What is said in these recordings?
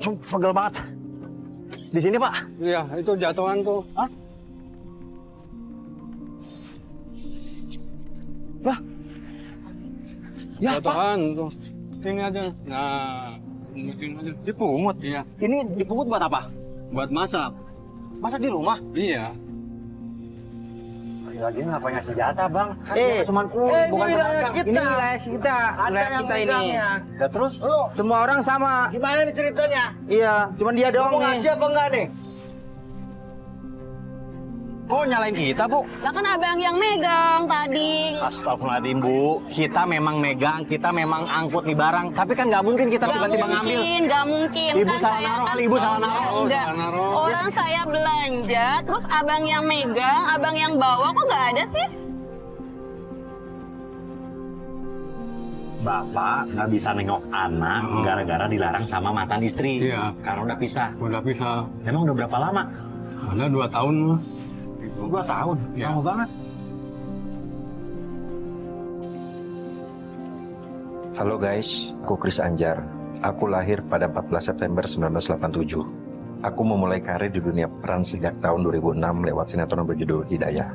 Pegel banget. Di sini, Pak. Iya, itu jatuhan tuh. Hah? Lah. Ya, Pak. Jatuhan tuh. Sini aja. Nah, sini aja. Dipungut. Iya. Ini dipungut buat apa? Buat masak. Masak di rumah? Iya. Lagi ngapain ngasih jatah, Bang? Kan Cuma bukan wilayah kita. Ini wilayah kita. Ada Wilayah yang kita ini. megangnya. Ya terus semua orang sama. Gimana nih ceritanya? Iya, cuman dia Lu doang mau nih. ngasih apa enggak nih? Kok nyalain kita, Bu? Lah kan abang yang megang tadi. Astagfirullahaladzim, Bu. Kita memang megang, kita memang angkut nih barang. Tapi kan nggak mungkin kita tiba-tiba ngambil. Gak mungkin. Ibu Kan salah saya naruh kan- kali, Ibu salah naruh. Enggak. salah naruh. Orang saya belanja, terus abang yang megang, abang yang bawa, kok nggak ada sih? Bapak nggak bisa nengok anak gara-gara dilarang sama mantan istri. Iya. Karena udah pisah. Udah bisa. Emang udah berapa lama? Ada 2 tahun mah. 2 tahun. Iya. Lama banget. Halo guys, aku Chris Anjar. Aku lahir pada 14 September 1987. Aku memulai karir di dunia peran sejak tahun 2006 lewat sinetron berjudul Hidayah.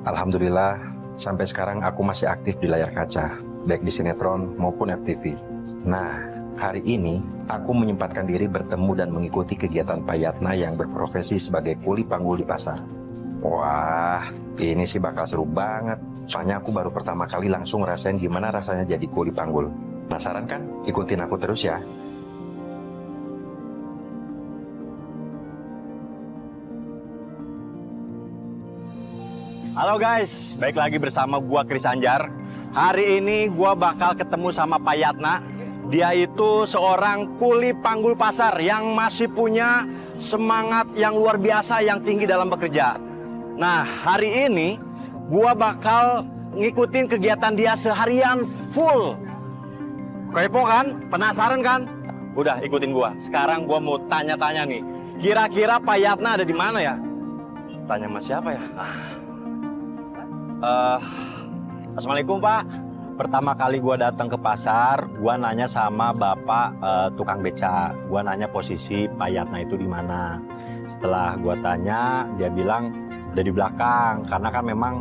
Alhamdulillah, sampai sekarang aku masih aktif di layar kaca, baik di sinetron maupun FTV. Nah, hari ini aku menyempatkan diri bertemu dan mengikuti kegiatan Pak Yatna yang berprofesi sebagai kuli panggul di pasar. Wah, ini sih bakal seru banget. Soalnya aku baru pertama kali langsung ngerasain gimana rasanya jadi kuli panggul. Penasaran kan? Ikutin aku terus ya. Halo guys, baik lagi bersama gua Chris Anjar. Hari ini gua bakal ketemu sama Pak Yatna. Dia itu seorang kuli panggul pasar yang masih punya semangat yang luar biasa yang tinggi dalam bekerja. Nah, hari ini gua bakal ngikutin kegiatan dia seharian full. Kepo kan? Penasaran kan? Udah ikutin gua. Sekarang gua mau tanya-tanya nih. Kira-kira Pak Yatna ada di mana ya? Tanya sama siapa ya? Assalamualaikum Pak. Pertama kali gua datang ke pasar, gua nanya sama bapak tukang beca. Gua nanya posisi Pak Yatna itu di mana. Setelah gua tanya, dia bilang udah di belakang. Karena kan memang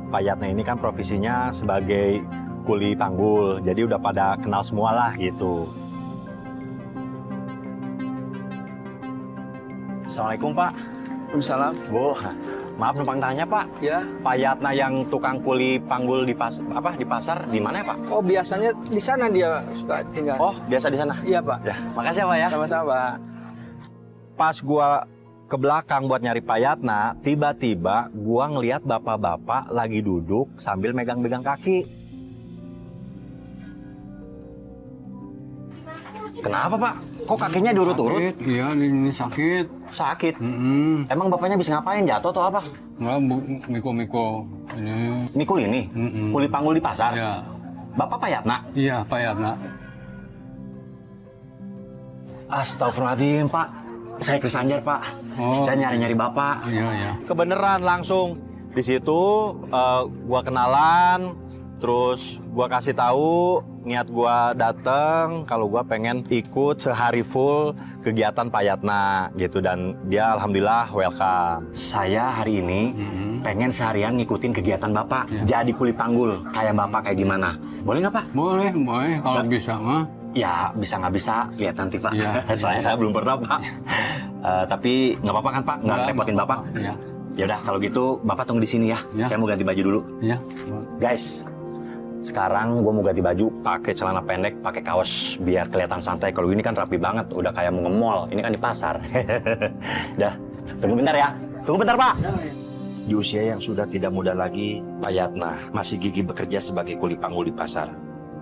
Pak Yatna ini kan profesinya sebagai kuli panggul, jadi udah pada kenal semua lah gitu. Assalamualaikum Pak. Waalaikumsalam. Bu, maaf numpang tanya Pak. Ya. Pak Yatna yang tukang kuli panggul di pasar di mana ya Pak? Oh, biasanya di sana dia suka tinggal. Oh, biasa di sana. Iya, Pak. Ya, makasih ya Pak ya. Sama-sama. Pas gua ke belakang buat nyari Pak Yatna, tiba-tiba gua ngelihat bapak-bapak lagi duduk sambil megang-megang kaki. Kenapa Pak? Kok kakinya diurut-urut? Sakit, iya ini sakit. Sakit. Mm-mm. Emang bapaknya bisa ngapain? Jatuh atau apa? Nggak, miko-miko. Ini. Mikul ini? Mm-mm. Kuli panggul di pasar? Iya. Bapak Pak Yatna? Iya, Pak Yatna. Astagfirullahaladzim Pak. Saya Chris Anjar Pak. Oh. Saya nyari-nyari Bapak. Iya, iya. Kebeneran langsung. Di situ gua kenalan. Terus gua kasih tahu niat gua dateng kalau gua pengen ikut sehari full kegiatan Pak Yatna gitu, dan dia alhamdulillah welcome. Saya hari ini pengen seharian ngikutin kegiatan Bapak, jadi kuli panggul kayak Bapak kayak gimana. Boleh nggak Pak? Boleh, boleh. Kalau bisa mah. Ya bisa nggak bisa lihat nanti Pak. Iya. Soalnya saya belum pernah Pak. Tapi nggak apa-apa kan Pak? Nggak repotin Bapak? Iya. Ya udah kalau gitu Bapak tunggu di sini ya. Ya. Saya mau ganti baju dulu. Iya. Guys, sekarang gue mau ganti baju, pakai celana pendek, pakai kaos biar kelihatan santai. Kalau ini kan rapi banget, udah kayak mau nge-mall. Ini kan di pasar. Dah, tunggu bentar ya. Tunggu bentar Pak. Di usia yang sudah tidak muda lagi, Pak Yatna masih gigih bekerja sebagai kuli panggul di pasar.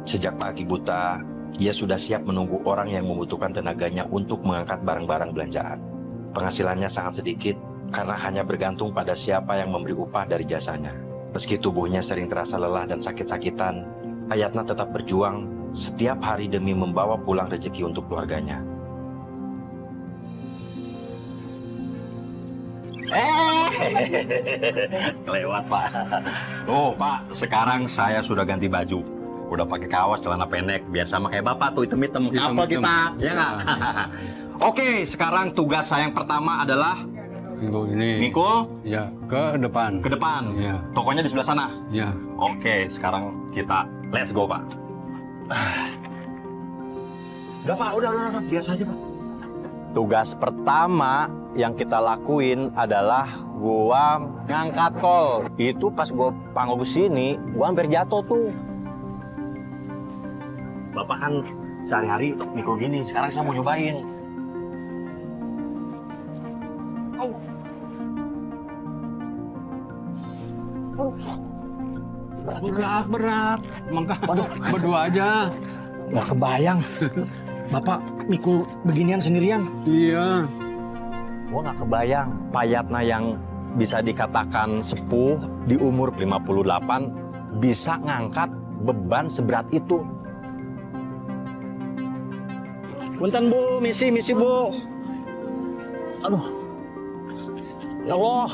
Sejak pagi buta, ia sudah siap menunggu orang yang membutuhkan tenaganya untuk mengangkat barang-barang belanjaan. Penghasilannya sangat sedikit karena hanya bergantung pada siapa yang memberi upah dari jasanya. Meski tubuhnya sering terasa lelah dan sakit-sakitan, Pak Yatna tetap berjuang setiap hari demi membawa pulang rezeki untuk keluarganya. Kelewat Pak. Oh Pak, sekarang saya sudah ganti baju. Udah pakai kaos, celana pendek, biar sama kayak Bapak tuh hitam-hitam. Apa Hitam-hitam. kita? Ya nggak? Oke, sekarang tugas saya yang pertama adalah Minggu ini. mikul Ya, ke depan. ke depan. Iya. Tokonya di sebelah sana. Ya. Oke, sekarang kita let's go, Pak. Udah, Pak. Udah. Biasa aja, Pak. Tugas pertama yang kita lakuin adalah gua ngangkat kol. Itu pas gua panggung sini, gua hampir jatuh tuh. Bapak kan sehari-hari mikul gini, sekarang saya mau nyobain. Berat. Maka berdua aja. Nggak kebayang. Bapak mikul beginian sendirian. Iya. Gua nggak kebayang Payatna yang bisa dikatakan sepuh di umur 58 bisa ngangkat beban seberat itu. Punten Bu, misi Bu. Aduh. Ya Allah.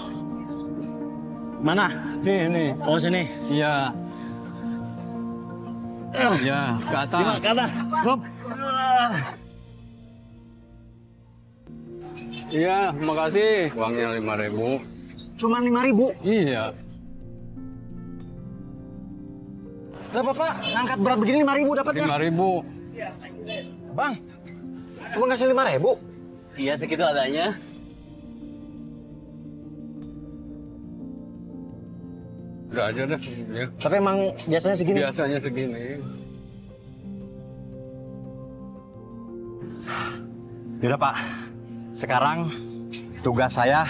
Mana? Ini. Oh sini. Iya. Ya, ke atas. Ke atas. Hop. Iya, makasih. Uangnya 5.000. Cuman 5.000. Iya. Lah Bapak ngangkat berat begini 5.000 dapatnya. 5.000. Bang. Cuma ngasih 5.000. Iya, segitu adanya. Udah aja dah. Ya. Tapi emang biasanya segini. Biasanya segini. Yaudah Pak, sekarang tugas saya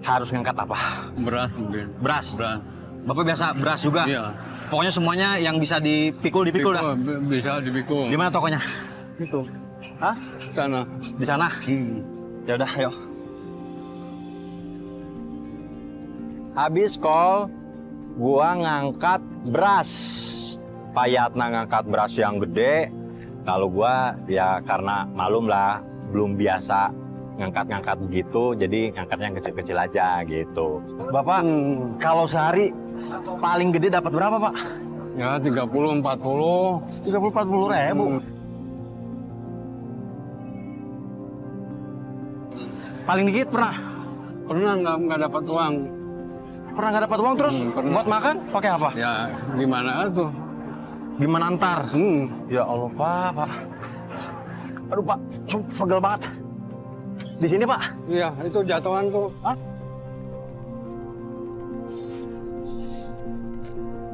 harus ngangkat apa? Beras mungkin. Beras. Beras. Bapak biasa beras juga? Iya. Pokoknya semuanya yang bisa dipikul dah. Bisa dipikul. Gimana tokonya? Itu. Hah? Sana. Di sana? Ya udah, ayo. Habis call, gua ngangkat beras. Payatna ngangkat beras yang gede. Kalau gua ya karena malum lah, belum biasa ngangkat-ngangkat begitu, jadi ngangkatnya yang kecil-kecil aja gitu. Bapak, kalau sehari paling gede dapat berapa, Pak? Ya 30-40. 30-40 ribu. Paling dikit pernah? Pernah nggak dapat uang. Pernah nggak dapat uang terus Pernah. buat makan pakai apa? Ya gimana tuh? Gimana antar? Ya Allah Pak. Aduh Pak, pegel banget. Di sini Pak. Iya, itu jatuhan tuh. Hah?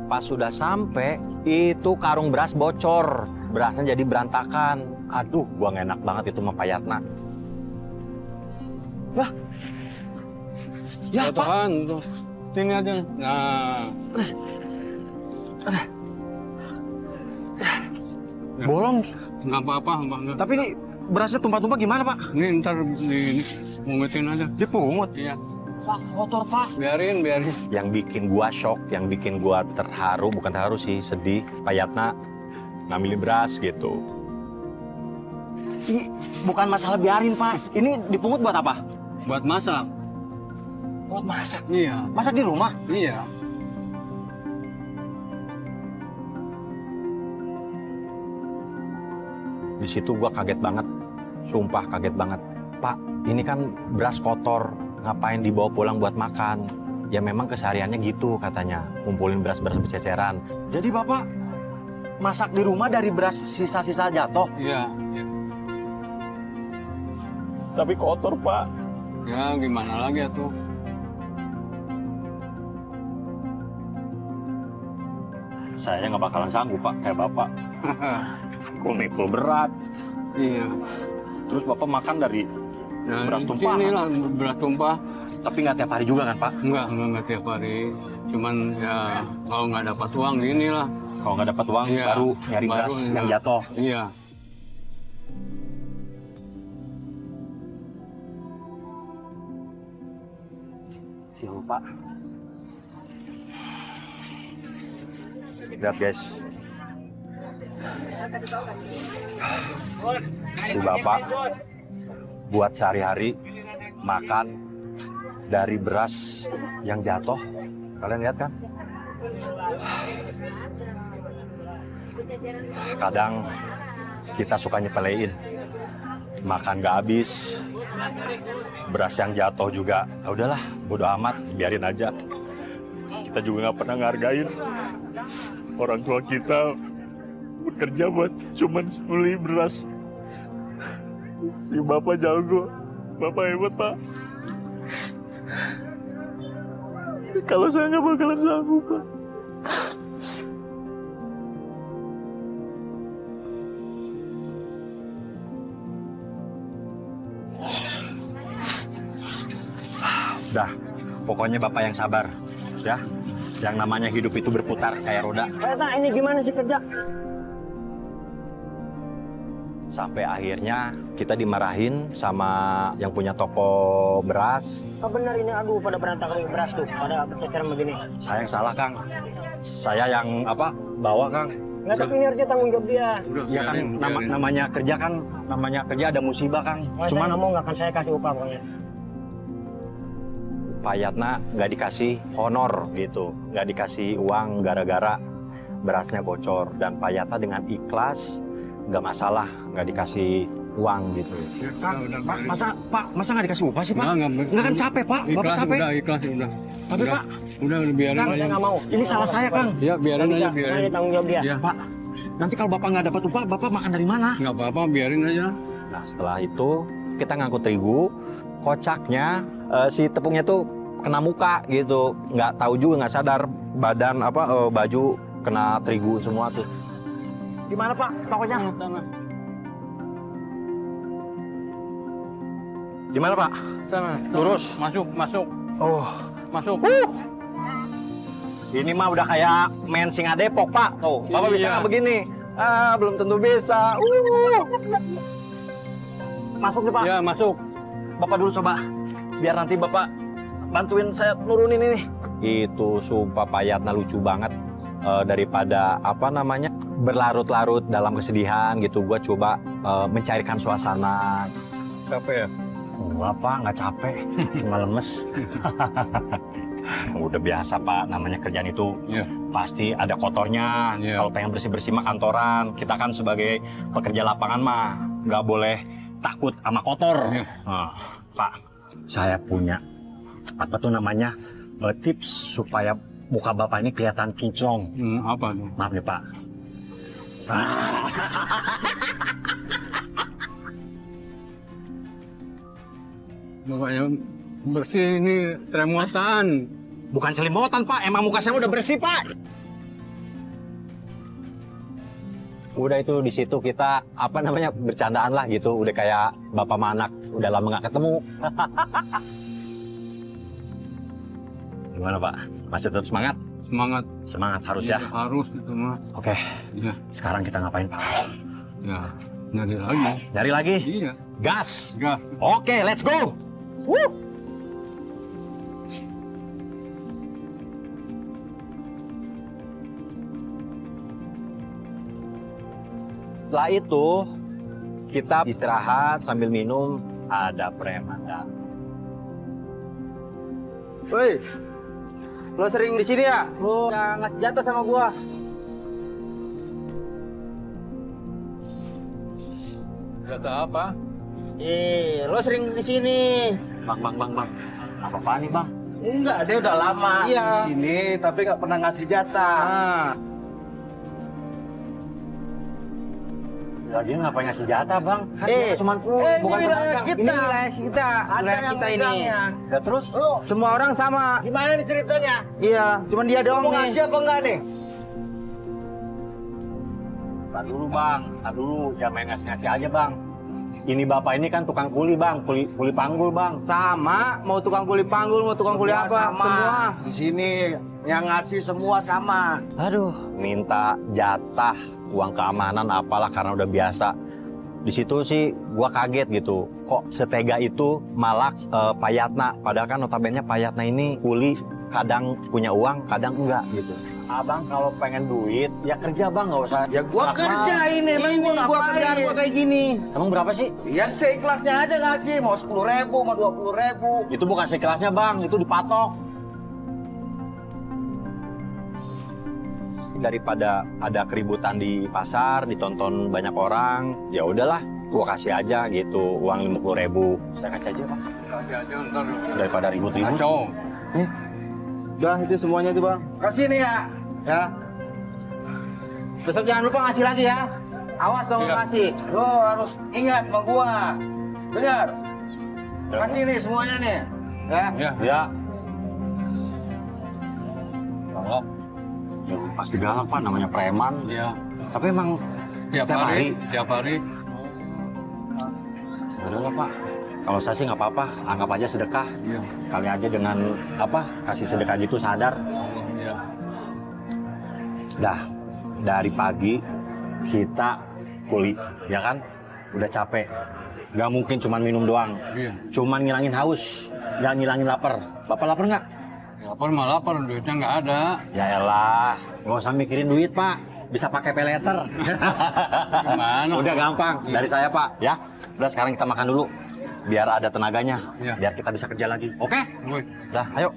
Pas sudah sampai, itu karung beras bocor. Berasnya jadi berantakan. Aduh, gua nggak enak banget itu sama Payatna. Lah. Ya Pak. Jatuhan tuh. Sini aja. Nah. Bolong. Nggak apa-apa, Mbak. Tapi ini berasnya tumpah-tumpah gimana Pak? Ini ntar dimungutin aja. Dipungut. Iya. Pak, kotor Pak. Biarin. Yang bikin gua shock, yang bikin gua terharu, bukan terharu sih, sedih. Payatna ngambilin beras gitu. Ini bukan masalah biarin Pak. Ini dipungut buat apa? Buat masak. Buat masak. Iya. Masak di rumah? Iya. Di situ gua kaget banget. Sumpah kaget banget. Pak, ini kan beras kotor. Ngapain dibawa pulang buat makan? Ya memang kesehariannya gitu katanya. Ngumpulin beras-beras berceceran. Jadi Bapak masak di rumah dari beras sisa-sisa jatuh? Iya. Tapi kotor Pak. Ya gimana lagi tuh? Saya nggak bakalan sanggup Pak kayak Bapak. Mikul berat. Iya. Terus Bapak makan dari Nah, beras tumpah. inilah beras tumpah. Tapi nggak tiap hari juga kan Pak? Enggak tiap hari. Cuman ya kalau nggak dapat uang gini lah. Kalau nggak dapat uang Iya, baru nyari baru, beras iya. yang jatuh. Iya. Ya Pak. Lihat guys. Si Bapak buat sehari-hari makan dari beras yang jatuh. Kalian lihat kan? Kadang kita suka nyepelein. Makan nggak habis, beras yang jatuh juga. Ya udahlah, bodo amat, biarin aja. Kita juga nggak pernah ngargain orang tua kita bekerja buat cuman beli beras. Si bapak jago, bapak hebat pak. Kalau saya nggak bakalan sanggup pak. Udah, pokoknya bapak yang sabar, ya. Yang namanya hidup itu berputar kayak roda. Ini gimana sih kerja? Sampai akhirnya kita dimarahin sama yang punya toko beras. Oh benar ini, aduh pada berantakan beras tuh, pada bercecer begini. Saya yang salah, Kang. Saya yang bawa, Kang. Nggak, tapi ini harusnya tanggung jawab dia. Udah, Ya kan, biarin. namanya kerja ada musibah, Kang. Cuman ngomong nggak akan saya kasih upah pokoknya. Pak Yatna nggak dikasih honor gitu, nggak dikasih uang gara-gara berasnya bocor. Dan Pak Yatna dengan ikhlas, nggak masalah, nggak dikasih uang gitu. Masa nggak dikasih upah sih Pak? Nggak kan capek Pak, Bapak Ikhlas, capek. udah ikhlas udah. Tapi Udah. Pak, Udah biarin Kang, aja. Saya nggak mau. ini salah saya Kang. Ya biarin aja, biarin. Ini tanggung jawab dia. Ya, Pak, nanti kalau Bapak nggak dapat upah, Bapak makan dari mana? nggak apa-apa, biarin aja. Nah setelah itu kita ngangkut terigu, kocaknya si tepungnya tuh kena muka gitu, nggak tahu juga, nggak sadar badan baju kena terigu semua tuh. Gimana Pak tokonya? Di mana Pak? Sana. Lurus. Masuk. Oh, Masuk. ini mah udah kayak main Singa Depok Pak. Tuh, Bapak bisa Iya. nggak begini? Belum tentu bisa. Masuk nih Pak. Ya, masuk. Bapak dulu coba, biar nanti Bapak bantuin saya nurunin ini. Itu sumpah Pak Yatna lucu banget. Daripada berlarut-larut dalam kesedihan gitu, gua coba mencairkan suasana. Capek ya? Enggak Pak, nggak capek, cuma lemes. Udah biasa Pak, namanya kerjaan itu Iya. pasti ada kotornya. Iya. Kalau pengen bersih-bersih mah kantoran. Kita kan sebagai pekerja lapangan mah nggak boleh takut sama kotor. Iya. Nah, Pak, saya punya tips supaya muka Bapak ini kelihatan kinclong. Apa tuh? Maaf nih Pak. Makanya bersih ini remotan. Bukan selimutan Pak, emang muka saya udah bersih Pak. Udah itu di situ kita bercandaan lah gitu, udah kayak bapak sama anak, udah lama nggak ketemu. Gimana Pak? Masih tetap semangat? Semangat. Semangat harus ya. Harus itu mah. Oke, Ya, sekarang kita ngapain Pak? ya. Nyari lagi. Nyari lagi? Iya. Gas. Gas. Oke, let's go. Woo! Setelah itu kita istirahat sambil minum, ada preman datang. Woi, lo sering di sini ya? Lo nggak ngasih jatah sama gua? Kata apa? Lo sering di sini. Bang. Apa nih Bang? Enggak, dia udah lama Iya. di sini tapi nggak pernah ngasih jatah. Nah, Lagi ngapain ngasih jatah Bang? Kan Eh, dia cuma bukan ini wilayah pedagang. kita. ini wilayah kita, Ada wilayah yang kita ini. megangnya. Ya terus? Lo Semua orang sama. gimana nih ceritanya? Iya, cuman dia doang Mau nih. ngasih apa enggak nih? Tar dulu Bang, tar dulu. Jangan main ngasih-ngasih aja Bang. Ini Bapak ini kan tukang kuli Bang, kuli panggul Bang. Sama, mau tukang kuli panggul, mau tukang kuli Semua apa, sama. semua. Di sini yang ngasih semua sama. Aduh, minta jatah uang keamanan apalah karena udah biasa. Di situ sih gua kaget gitu. Kok setega itu malak Pak Yatna. Padahal kan notabene Pak Yatna ini kuli, kadang punya uang, kadang enggak gitu. Abang kalau pengen duit, ya kerja Bang, nggak usah. Ya gua nakal. kerja ini, emang Ini gua gua kerjaan gua ngapain? kayak gini. Emang berapa sih? Ya seikhlasnya aja ngasih, mau 10.000, mau 20.000. Itu bukan sekelasnya Bang, itu dipatok. Daripada ada keributan di pasar, ditonton banyak orang, ya udahlah, gua kasih aja gitu uang 50.000. Saya kasih aja Pak, Kasih aja ntar daripada ribut-ribut. kacau. Udah itu semuanya itu bang. Kasih nih ya. Ya. Besok jangan lupa ngasih lagi ya. Awas kalau nggak ngasih. Lo harus ingat sama gua. Dengar. Kasih nih semuanya nih. Ya. Ya, Ya. Galak. Ya, pasti galak Pak, namanya preman. ya. Tapi emang Tiap hari, tiap hari. udahlah Pak. Kalau saya sih nggak apa-apa, anggap aja sedekah. Iya. Kali aja dengan kasih sedekah gitu sadar. Ya. Dah, dari pagi kita kuli, ya kan? Udah capek. Gak mungkin cuman minum doang. Iya. Cuman ngilangin haus, gak ngilangin lapar. Bapak lapar nggak? Lapar mah lapar, duitnya nggak ada. Ya elah, nggak usah mikirin duit Pak. Bisa pakai peleter. Gimana? Udah gampang, dari saya Pak. Ya, udah sekarang kita makan dulu. Biar ada tenaganya. Iya. Biar kita bisa kerja lagi. Oke? Woi. Dah, ayo.